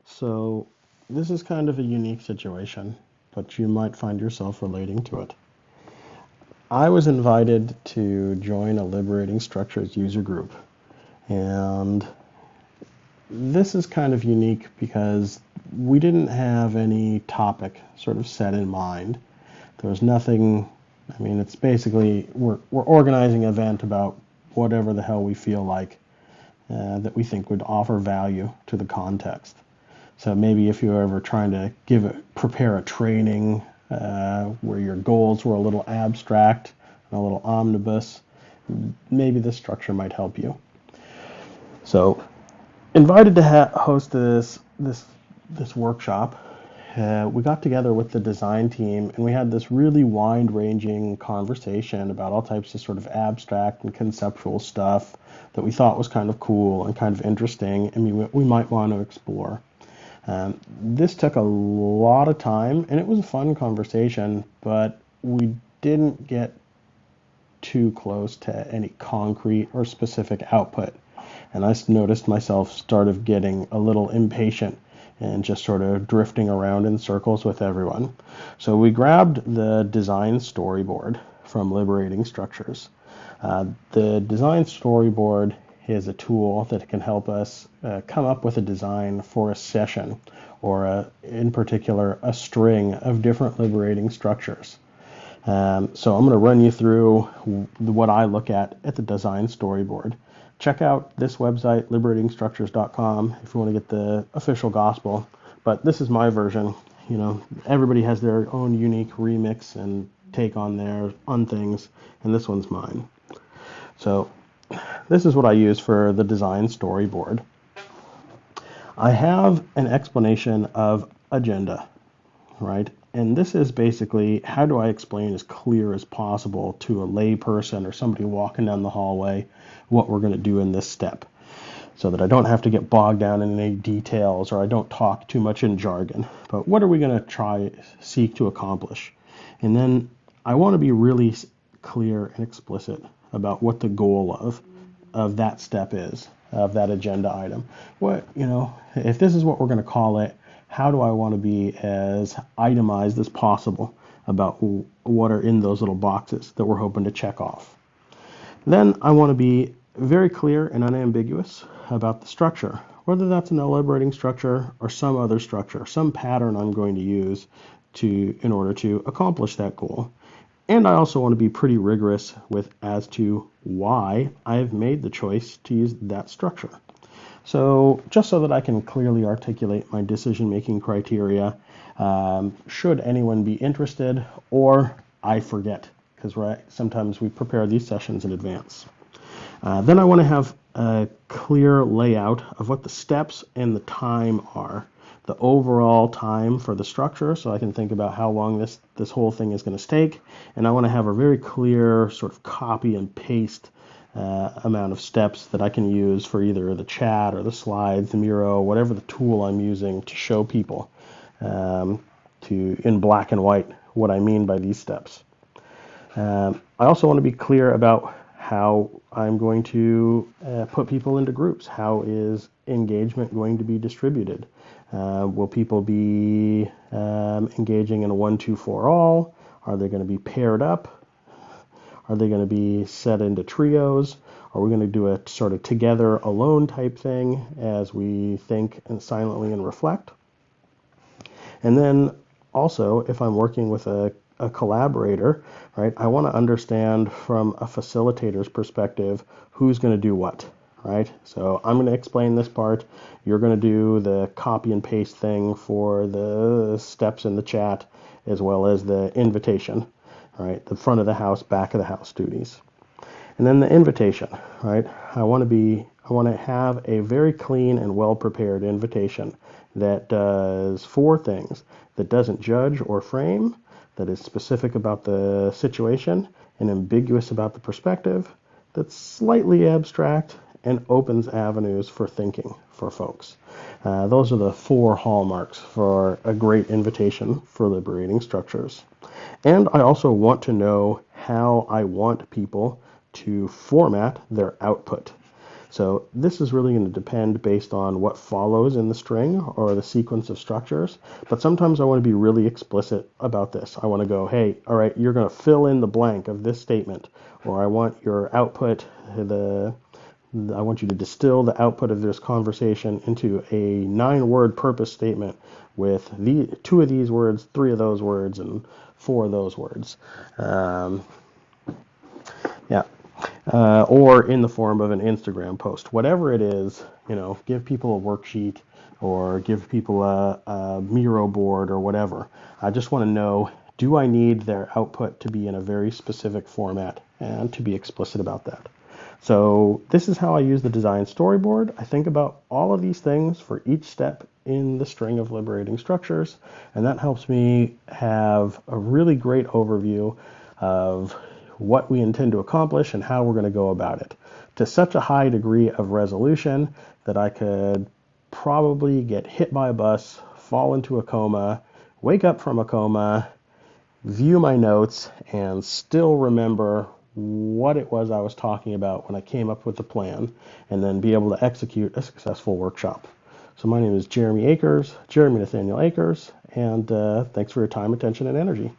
So this is kind of a unique situation, but you might find yourself relating to it. I was invited to join a Liberating Structures user group, and this is kind of unique because we didn't have any topic sort of set in mind. There was nothing, I mean, it's basically we're organizing an event about whatever the hell we feel like that we think would offer value to the context. So maybe if you're ever trying to prepare a training where your goals were a little abstract and a little omnibus, maybe this structure might help you. So, invited to host this workshop. We got together with the design team and we had this really wide-ranging conversation about all types of sort of abstract and conceptual stuff that we thought was kind of cool and kind of interesting and we might want to explore. This took a lot of time, and it was a fun conversation, but we didn't get too close to any concrete or specific output. And I noticed myself started getting a little impatient and just sort of drifting around in circles with everyone. So we grabbed the design storyboard from Liberating Structures. The design storyboard is a tool that can help us come up with a design for a session or in particular a string of different liberating structures. So I'm going to run you through what I look at the design storyboard. Check out this website, liberatingstructures.com, if you want to get the official gospel. But this is my version. You know, everybody has their own unique remix and take on things, and this one's mine. So this is what I use for the design storyboard. I have an explanation of agenda, right? And this is basically how do I explain as clear as possible to a lay person or somebody walking down the hallway what we're going to do in this step so that I don't have to get bogged down in any details or I don't talk too much in jargon. But what are we going to seek to accomplish? And then I want to be really clear and explicit about what the goal of that step is, of that agenda item. If this is what we're going to call it, how do I want to be as itemized as possible about what are in those little boxes that we're hoping to check off? Then I want to be very clear and unambiguous about the structure, whether that's an liberating structure or some other structure, some pattern I'm going to use in order to accomplish that goal. And I also want to be pretty rigorous as to why I've made the choice to use that structure. So just so that I can clearly articulate my decision-making criteria, should anyone be interested, or I forget, because sometimes we prepare these sessions in advance. Then I want to have a clear layout of what the steps and the time are, the overall time for the structure, so I can think about how long this whole thing is going to take, and I want to have a very clear sort of copy and paste amount of steps that I can use for either the chat or the slides, the Miro, whatever the tool I'm using to show people in black and white what I mean by these steps. I also want to be clear about how I'm going to put people into groups. How is engagement going to be distributed? Will people be engaging in a 1-2-4 all? Are they going to be paired up? Are they going to be set into trios? Are we going to do a sort of together alone type thing as we think and silently and reflect? And then also, if I'm working with a collaborator, right, I want to understand from a facilitator's perspective who's going to do what, right? So I'm going to explain this part. You're going to do the copy and paste thing for the steps in the chat as well as the invitation, right? The front of the house, back of the house duties. And then the invitation, right? I want to have a very clean and well-prepared invitation that does 4 things: that doesn't judge or frame, that is specific about the situation and ambiguous about the perspective, that's slightly abstract, and opens avenues for thinking for folks. Those are the 4 hallmarks for a great invitation for liberating structures. And I also want to know how I want people to format their output. So this is really going to depend based on what follows in the string or the sequence of structures. But sometimes I want to be really explicit about this. I want to go, hey, all right, you're going to fill in the blank of this statement, or I want your output, I want you to distill the output of this conversation into a 9-word purpose statement with 2 of these words, 3 of those words, and 4 of those words. Yeah. Or in the form of an Instagram post. Whatever it is, give people a worksheet or give people a Miro board or whatever. I just want to know, do I need their output to be in a very specific format, and to be explicit about that. So this is how I use the design storyboard. I think about all of these things for each step in the string of liberating structures, and that helps me have a really great overview of what we intend to accomplish and how we're going to go about it, to such a high degree of resolution that I could probably get hit by a bus, fall into a coma, wake up from a coma, view my notes, and still remember what it was I was talking about when I came up with the plan, and then be able to execute a successful workshop. So my name is Jeremy Nathaniel Akers, and thanks for your time, attention, and energy.